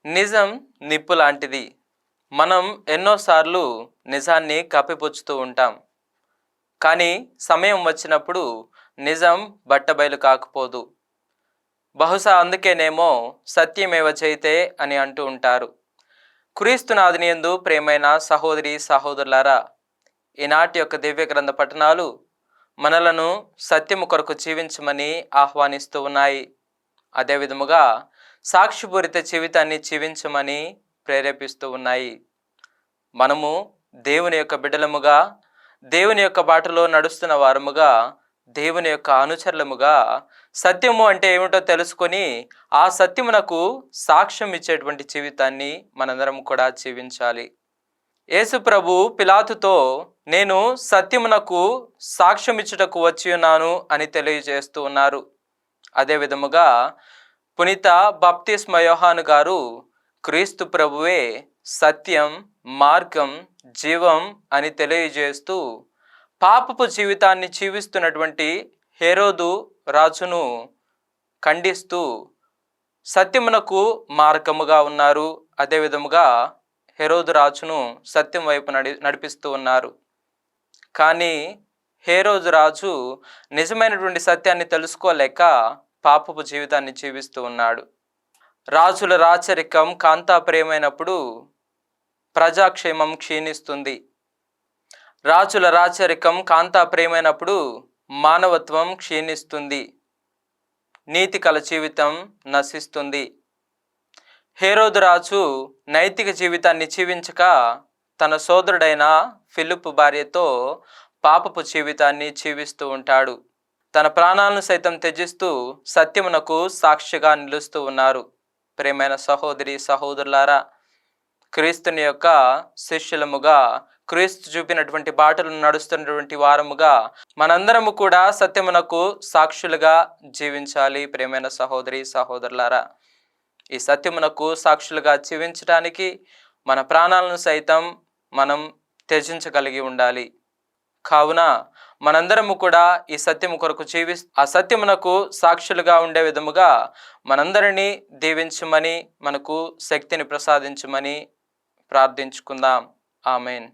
నిజం నిప్పు లాంటిది. మనం ఎన్నోసార్లు నిజాన్ని కప్పిపుచ్చుతూ ఉంటాం. కానీ సమయం వచ్చినప్పుడు నిజం బట్టబయలు కాకపోదు. బహుశా అందుకేనేమో సత్యమేవ జయతే అని అంటూ ఉంటారు. క్రీస్తునాథుని యందు ప్రియమైన సహోదరి సహోదరులారా, ఈనాటి యొక్క దివ్య గ్రంథ పఠనాలు మనలను సత్యము కొరకు జీవించమని ఆహ్వానిస్తూ ఉన్నాయి. అదే విధముగా సాక్షిపూరిత జీవితాన్ని జీవించమని ప్రేరేపిస్తూ ఉన్నాయి. మనము దేవుని యొక్క బిడ్డలముగా, దేవుని యొక్క బాటలో నడుస్తున్న వారముగా, దేవుని యొక్క అనుచరులముగా సత్యము అంటే ఏమిటో తెలుసుకొని ఆ సత్యమునకు సాక్ష్యం ఇచ్చేటువంటి జీవితాన్ని మనందరం కూడా జీవించాలి. యేసు ప్రభు పిలాతుతో నేను సత్యమునకు సాక్ష్యం ఇచ్చుటకు వచ్చి ఉన్నాను అని తెలియజేస్తూ ఉన్నారు. అదే విధముగా పునీత బాప్తిస్మ యోహాను గారు క్రీస్తు ప్రభువే సత్యం, మార్గం, జీవం అని తెలియజేస్తూ పాపపు జీవితాన్ని జీవిస్తున్నటువంటి హేరోదు రాజును ఖండిస్తూ సత్యమునకు మార్గముగా ఉన్నారు. అదే విధముగా హేరోదు రాజును సత్యం వైపు నడిపిస్తూ ఉన్నారు. కానీ హేరోదు రాజు నిజమైనటువంటి సత్యాన్ని తెలుసుకోలేక పాపపు జీవితాన్ని జీవిస్తూ ఉన్నాడు. రాజుల రాచరికం కాంతాప్రియమైనప్పుడు ప్రజాక్షేమం క్షీణిస్తుంది. రాజుల రాచరికం కాంతాప్రియమైనప్పుడు మానవత్వం క్షీణిస్తుంది, నీతి కల జీవితం నశిస్తుంది. హేరోదు రాజు నైతిక జీవితాన్ని జీవించక తన సోదరుడైన ఫిలిప్పు భార్యతో పాపపు జీవితాన్ని జీవిస్తూ ఉంటాడు. తన ప్రాణాలను సైతం త్యజిస్తూ సత్యమునకు సాక్షిగా నిలుస్తూ ఉన్నారు. ప్రియమైన సహోదరి సహోదరులారా, క్రీస్తుని యొక్క శిష్యులముగా, క్రీస్తు చూపినటువంటి బాటలను నడుస్తున్నటువంటి వారముగా మనందరము కూడా సత్యమునకు సాక్షులుగా జీవించాలి. ప్రియమైన సహోదరి సహోదరులారా, ఈ సత్యమునకు సాక్షులుగా జీవించడానికి మన ప్రాణాలను సైతం మనం త్యజించగలిగి ఉండాలి. కావున మనందరము కూడా ఈ సత్యము కొరకు ఆ సత్యమునకు సాక్షులుగా ఉండే విధముగా మనందరినీ దీవించమని, మనకు శక్తిని ప్రసాదించమని ప్రార్థించుకుందాం. ఆమెన్.